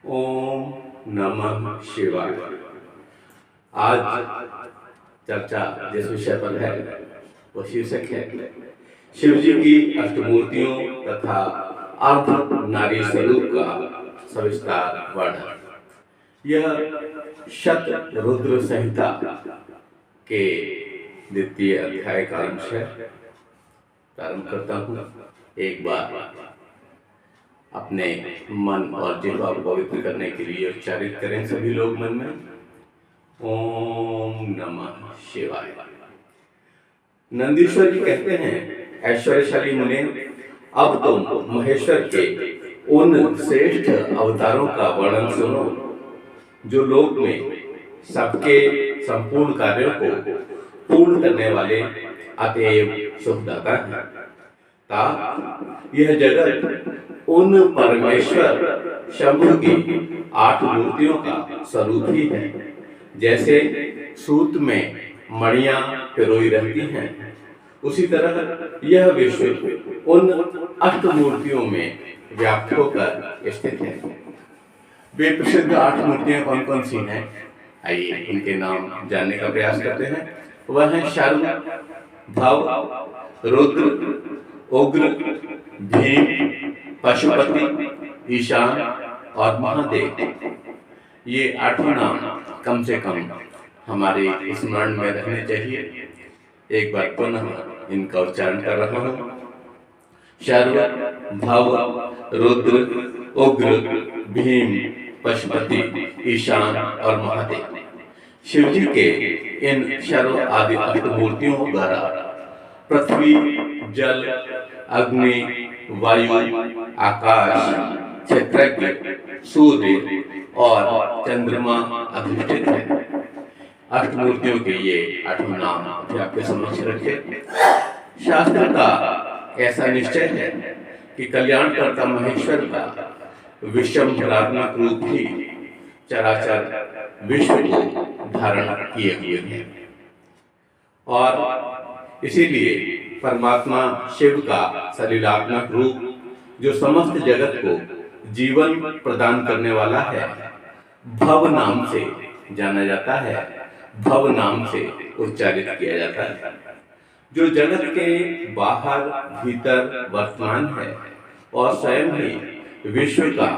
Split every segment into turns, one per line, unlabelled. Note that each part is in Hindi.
ओम नमः शिवाय। आज चर्चा जिस विषय पर है वह शीर्षक है शिव जी की अष्टमूर्तियों तथा अर्ध नारी स्वरूप का सविस्तार वर्णन। यह शत रुद्र संहिता के द्वितीय अध्याय का अंश है। प्रारंभ करता हूँ। एक बार अपने मन और जिह्वा को पवित्र करने के लिए उच्चारित करें सभी लोग मन में, ओम नमः शिवाय। नंदीश्वर जी कहते हैं, ऐश्वर्यशाली मुने, अब तुम महेश्वर के उन श्रेष्ठ अवतारों का वर्णन सुनो जो लोक में सबके संपूर्ण कार्यों को पूर्ण करने वाले अतएव सुखदाता हैं। यह जगत उन परमेश्वर शंभु की 8 मूर्तियों का स्वरूप ही है। जैसे सूत में मणियां पिरोई रहती हैं, उसी तरह यह विश्व उन 8 मूर्तियों में व्याप्त होकर स्थित है। वे प्रसिद्ध 8 मूर्तियां कौन कौन सी हैं? आइए इनके नाम जानने का प्रयास करते हैं। वह है शर्व, भव, रुद्र, उग्र, भीम, पशुपति, ईशान और महादेव। ये 8 नाम कम से कम हमारे स्मरण में रहने चाहिए। एक बार पुनः इनका उच्चारण कर रहा हूँ। शर्व, भव, रुद्र, उग्र, भीम, पशुपति, ईशान और महादेव। शिव जी के इन सर्व आदि अष्टमूर्तियों द्वारा पृथ्वी, जल, अग्नि, वायु, आकाश, क्षेत्रज्ञ, सूर्य और चंद्रमा अधिष्ठित है। अष्टमूर्तियों के ये 8 नाम आपके समक्ष रखे। शास्त्र का ऐसा निश्चय है कि कल्याणकर्ता महेश्वर का विश्वम्भरात्मक रूप ही चराचर विश्व को धारण किए हुए हैं और इसीलिए परमात्मा शिव का सलीलात्मक रूप जो समस्त जगत को जीवन प्रदान करने वाला है, भव नाम से जाना जाता है, भव नाम से उच्चारित किया जाता है। जो जगत के बाहर भीतर वर्तमान है और स्वयं ही विश्व का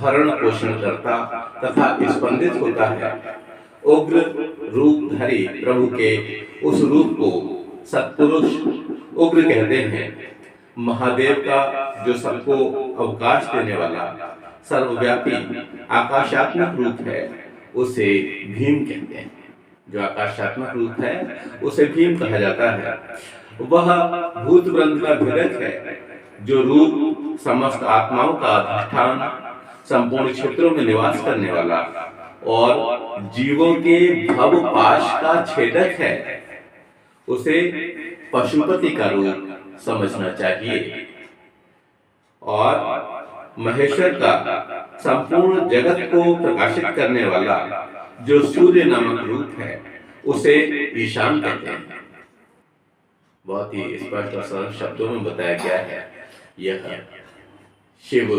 भरण पोषण करता तथा स्पंदित होता है। उग्र रूपधारी प्रभु के उस रूप को सत्पुरुष उग्र कहते हैं। महादेव का जो सबको अवकाश देने वाला सर्वव्यापी आकाशात्मक रूप है उसे भीम कहते हैं। जो आकाशात्मक रूप है उसे भीम कहा जाता है। वह भूत वृंद का भेदक है, जो रूप समस्त आत्माओं का अधिष्ठान, संपूर्ण क्षेत्रों में निवास करने वाला और जीवों के भव पाश का छेदक है, उसे पशुपति का रूप समझना चाहिए। और महेश्वर का संपूर्ण जगत को प्रकाशित करने वाला जो सूर्य नामक रूप है उसे ईशान कहते हैं। बहुत ही स्पष्ट और सरल शब्दों में बताया गया है। यह शिव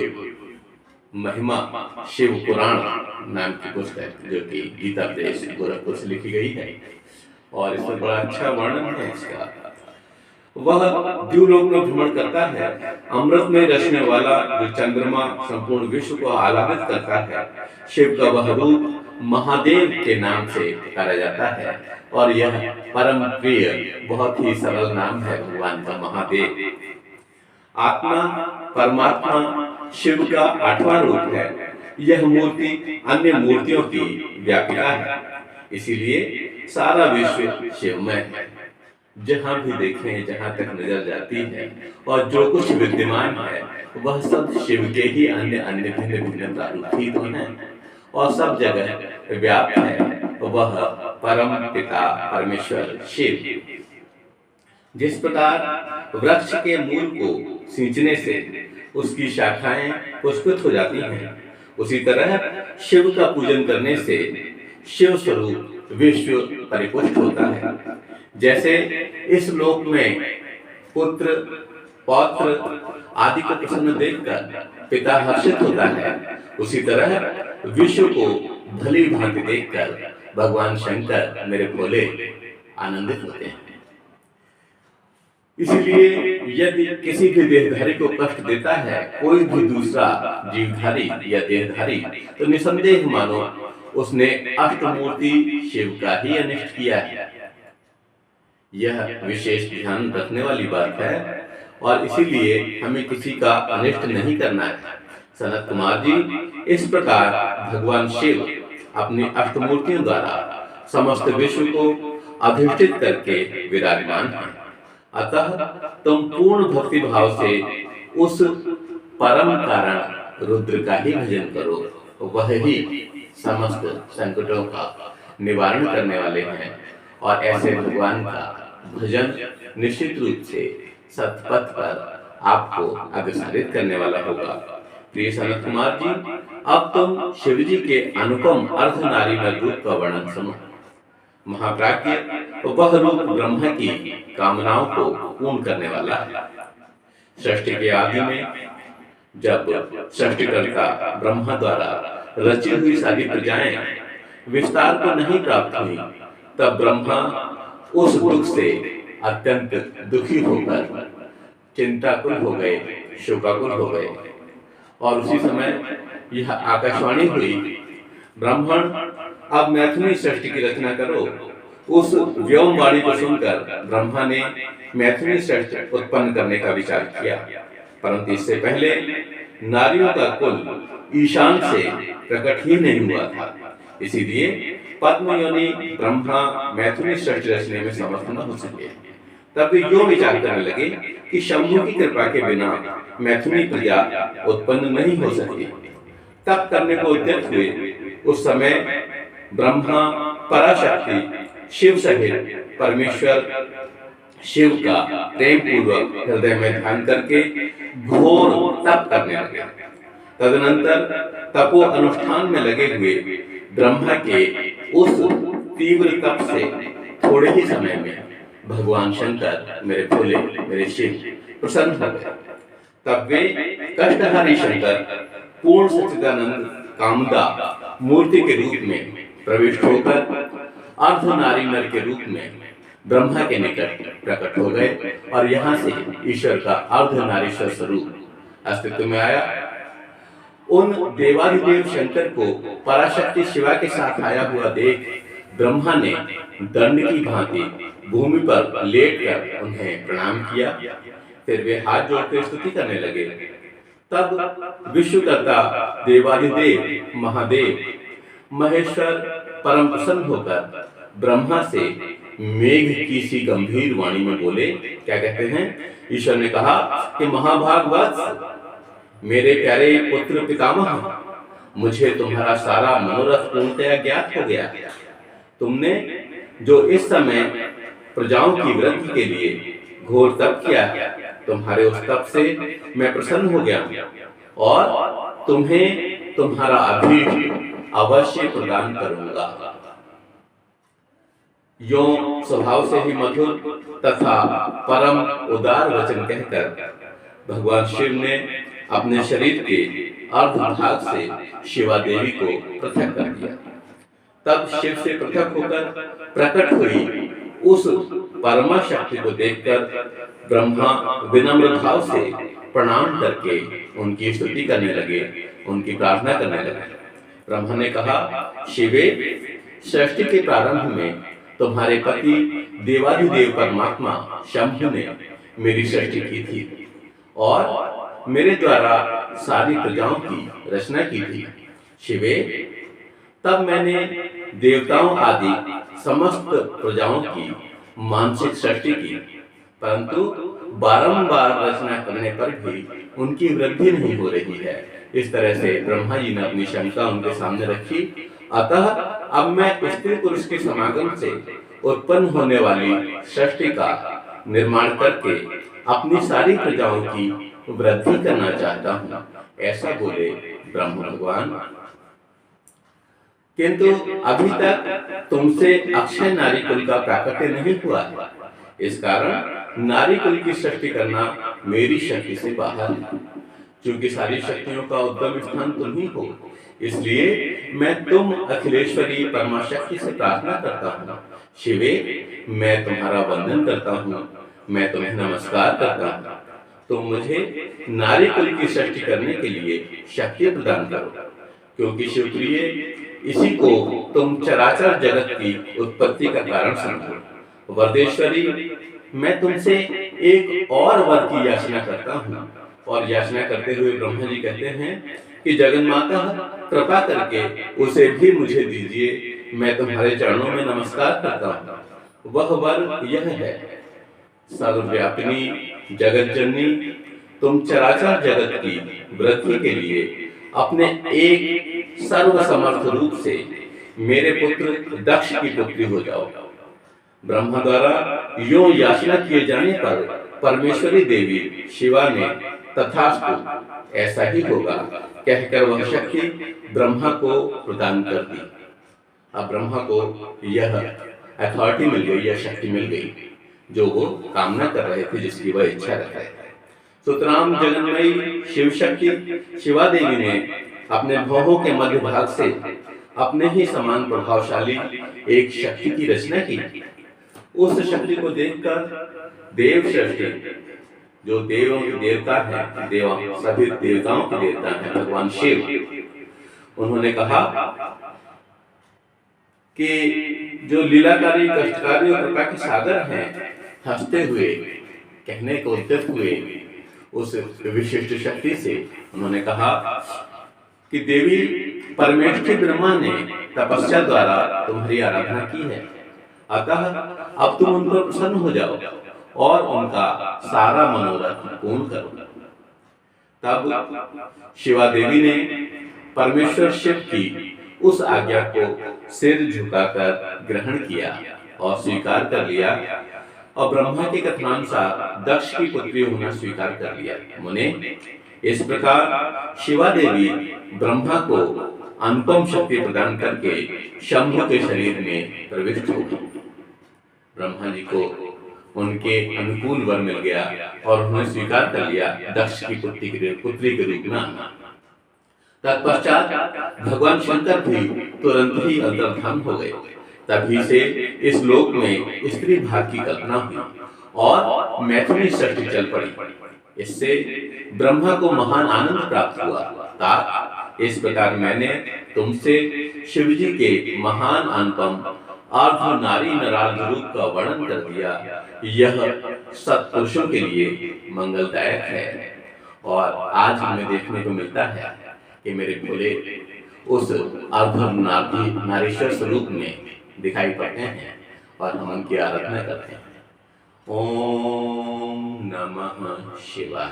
महिमा शिव पुराण नाम की पुस्तक जो कि गीता प्रेस गोरखपुर से लिखी गई है और इसमें बड़ा अच्छा वर्णन है इसका। वह द्यूलोक में भ्रमण करता है। अमृत में रचने वाला जो चंद्रमा संपूर्ण विश्व को आलादित करता है। शिव का वह रूप महादेव के नाम से पुकारा जाता है और यह परम प्रिय बहुत ही सरल नाम है भगवान का महादेव। आत्मा परमात्मा शिव का 8वां रूप है। यह मूर्ति अन्य मूर्तियों की व्यापिका है, इसीलिए सारा विश्व शिवमय है। जहां भी देखें, जहां तक नजर जाती है और जो कुछ विद्यमान है वह सब शिव के ही अन्य अन्य भिन्न भिन्न प्रारूप ही तो हैं और सब जगह व्याप्त है। वह परम पिता परमेश्वर शिव। जिस प्रकार वृक्ष के मूल को सींचने से उसकी शाखाएं पुष्पित हो जाती हैं, उसी तरह शिव का पूजन करने से शिव स्वरूप विश्व परिपुष्ट होता है। जैसे इस लोक में पुत्र पौत्र आदि को प्रसन्न देखकर पिता हर्षित होता है, उसी तरह विश्व को भली भांति देखकर भगवान शंकर मेरे भोले आनंदित होते हैं। इसलिए यदि किसी भी देहधारी को कष्ट देता है कोई भी दूसरा जीवधारी या देहधारी, तो निसंदेह मानो उसने अष्टमूर्ति शिव का ही अनिष्ट किया है। यह विशेष ध्यान रखने वाली बात है और इसीलिए हमें किसी का अनिष्ट नहीं करना है। सनत कुमार जी, इस प्रकार भगवान शिव अपनी अष्टमूर्तियों द्वारा समस्त विश्व को अधिष्ठित करके विराजमान हैं। अतः तुम पूर्ण भक्ति भाव से उस परम कारण रुद्र का ही भजन करो, वह ही समस्त संकटों का निवारण करने वाले हैं और ऐसे भगवान का भजन निश्चित रूप से सतपथ पर आपको अग्रसरित करने वाला होगा। प्रिय सनत कुमार जी, अब तुम शिव जी के अनुपम अर्धनारीमय रूप का वर्णन सुनो। महाप्राज्ञ वह रूप ब्रह्मा की कामनाओं को पूर्ण करने वाला है। सृष्टि के आदि में जब सृष्टिकर्ता ब्रह्मा द्वारा रची हुई सारी प्रजाएं विस्तार को नहीं प्राप्त हुई, तब ब्रह्मा उस दुख से अत्यंत दुखी होकर चिंताकुल हो गए, शोकाकुल हो गए। और उसी समय यह आकाशवाणी हुई, ब्राह्मण अब मैथुनी सृष्टि की रचना करो। उस व्योमवाणी को सुनकर ब्रह्मा ने मैथुनी सृष्टि उत्पन्न करने का विचार किया, परंतु इससे पहले नारियों का कुल ईशान से प्रकट ही नहीं हुआ था। इसीलिए पद्मयोनि ब्रह्मा मैथुनी सृष्टि रचने में समर्थ न हो सके। तब वे यो विचार करने लगे कि शंभु की कृपा के बिना मैथुनी प्रजा उत्पन्न नहीं हो सके। तब करने को उद्यत हुए। उस समय ब्रह्मा पराशक्ति शिव सहित परमेश्वर शिव का प्रेम पूर्वक हृदय में ध्यान करके घोर तप करने लगे। तदनंतर तपो अनुष्ठान में लगे हुए ब्रह्मा के उस तीव्र तप से थोड़े ही समय में भगवान शंकर मेरे भोले मेरे शिव प्रसन्न हो गए। तब वे कष्टहारी शंकर पूर्ण सच्चिदानंद कामदा मूर्ति के रूप में प्रविष्ट होकर अर्धनारीनर के रूप में ब्रह्मा के निकट प्रकट हो गए और यहाँ से ईश्वर का अर्धनारीश्वर स्वरूप अस्तित्व में आया। उन देवाधिदेव शंकर को पराशक्ति शिवा के साथ आया हुआ देख ब्रह्मा ने दंड की भांति भूमि पर लेटकर उन्हें प्रणाम किया। फिर वे हाथ जोड़कर स्तुति करने लगे। तब विश्वकर्ता देवाधिदेव महादेव महेश्वर परम प्रसन्न होकर ब्रह्मा से मेघ की सी गंभीर वाणी में बोले। क्या कहते हैं? ईश्वर ने कहा कि महाभाग वत्स, मेरे प्यारे पुत्र पितामह, मुझे तुम्हारा सारा मनोरथ पूर्णतया ज्ञात हो गया। तुमने जो इस समय प्रजाओं की वृद्धि के लिए घोर तप किया, तुम्हारे उस तप से मैं प्रसन्न हो गया और तुम्हें तुम्हारा अभीष्ट अवश्य प्रदान करूंगा। यो स्वभाव से ही मधुर तथा परम उदार वचन कहकर भगवान शिव ने अपने शरीर के अर्ध भाग से शिवा देवी को पृथक कर दिया। तब शिव से पृथक होकर प्रकट हुई उस परमा शक्ति को देखकर ब्रह्मा विनम्र भाव से प्रणाम करके उनकी स्तुति करने लगे, उनकी प्रार्थना करने लगे। ब्रह्मा ने कहा, शिवे, सृष्टि के प्रारंभ में तुम्हारे पति देवाधिदेव परमात्मा शंभु ने मेरी सृष्टि की थी और मेरे द्वारा सारी प्रजाओं की रचना की थी। शिवे, तब मैंने देवताओं आदि समस्त प्रजाओं की मानसिक सृष्टि की, परंतु बारंबार रचना करने पर भी उनकी वृद्धि नहीं हो रही है। इस तरह से ब्रह्मा जी ने अपनी शंका उनके सामने रखी। अतः अब मैं स्त्री पुरुष के समागम से उत्पन्न होने वाली सृष्टि का निर्माण करके अपनी सारी प्रजाओं की वृद्धि करना चाहता हूँ, ऐसा बोले ब्रह्म भगवान। किंतु अभी तक तुमसे अक्षय नारी कुल का प्राकट्य नहीं हुआ है। इस कारण नारी कुल की सृष्टि करना मेरी शक्ति से बाहर है। क्योंकि सारी शक्तियों का उद्गम स्थान तुम ही हो, इसलिए मैं तुम अखिलेश्वरी परमाशक्ति से प्रार्थना करता हूँ। शिवे, मैं तुम्हारा वंदन करता हूँ, मैं तुम्हें नमस्कार करता हूँ। तुम मुझे नारी कुल की सृष्टि करने के लिए शक्ति प्रदान करो, क्योंकि शिवप्रिय, इसी को तुम चराचर जगत की उत्पत्ति का कारण समझो। वरदेश्वरी, मैं तुमसे एक और वर की याचना करता हूँ। और याचना करते हुए ब्रह्मा जी कहते हैं कि जगन्माता, कृपा करके उसे भी मुझे दीजिए, मैं तुम्हारे चरणों में नमस्कार करता हूँ। वह वर यह है, सर्वव्यापिनी जगत जननी, तुम चराचर जगत की वृद्धि के लिए अपने एक सर्वसमर्थ रूप से मेरे पुत्र दक्ष की पुत्री हो जाओ। ब्रह्मा द्वारा यूं याचना किए जाने पर परमेश्वरी देवी शिवा ने तथास्तु, ऐसा ही होगा कहकर वह शक्ति ब्रह्मा को प्रदान कर दी। अब ब्रह्मा को यह अथॉरिटी मिल गई, यह शक्ति मिल गई जो वो कामना कर रहे थे, जिसकी वह इच्छा रख रहे थे। सुतराम जगन्मयी शिव शक्ति शिवा देवी ने अपने भौहों के मध्य भाग से अपने ही समान प्रभावशाली एक शक्ति की रचना की। उस शक्ति को देखकर देव सृष्टि, जो देवों के देवता है, सभी देवताओं के देवता है भगवान शिव, उन्होंने कहा कि जो लीलाकारी, कष्टकारी और कृपा के सागर हैं, हंसते हुए कहने को उद्यत हुए उस विशिष्ट शक्ति से उन्होंने कहा कि देवी, परमेष्ठी ब्रह्मा ने तपस्या द्वारा तुम्हारी आराधना की है, अतः अब तुम उन पर प्रसन्न हो जाओ और उनका सारा मनोरथ पूर्ण करो। तब शिवा देवी ने परमेश्वर शिव की उस आज्ञा को सिर झुकाकर ग्रहण किया और स्वीकार कर लिया, और ब्रह्मा के कथनानुसार दक्ष की पुत्री होना स्वीकार कर लिया। मुने, इस प्रकार शिवा देवी ब्रह्मा को अनुपम शक्ति प्रदान करके शंभु के शरीर में प्रविष्ट हो गई। ब्रह्मा जी को उनके अनुकूल वर मिल गया और उन्होंने स्वीकार कर लिया दक्ष की पुत्री के रूप में आना। तत्पश्चात भगवान शंकर भी तुरंत ही अंतर्धान हो गए। तभी से इस लोक में स्त्री भाग की कल्पना हुई और मैथिली सृष्टि चल पड़ी। इससे ब्रह्मा को महान आनंद प्राप्त हुआ। तात, इस प्रकार मैंने तुमसे शिवजी के महान अनुपम अर्ध नारी नरार्ध रूप का वर्णन कर दिया। यह सत्पुरुषों के लिए मंगलदायक है। और आज हमें देखने को मिलता है कि मेरे भोले उस अर्ध नारीश्वर स्वरूप में दिखाई पड़ते हैं और हम उनकी आराधना करते हैं। ओम नमः शिवाय।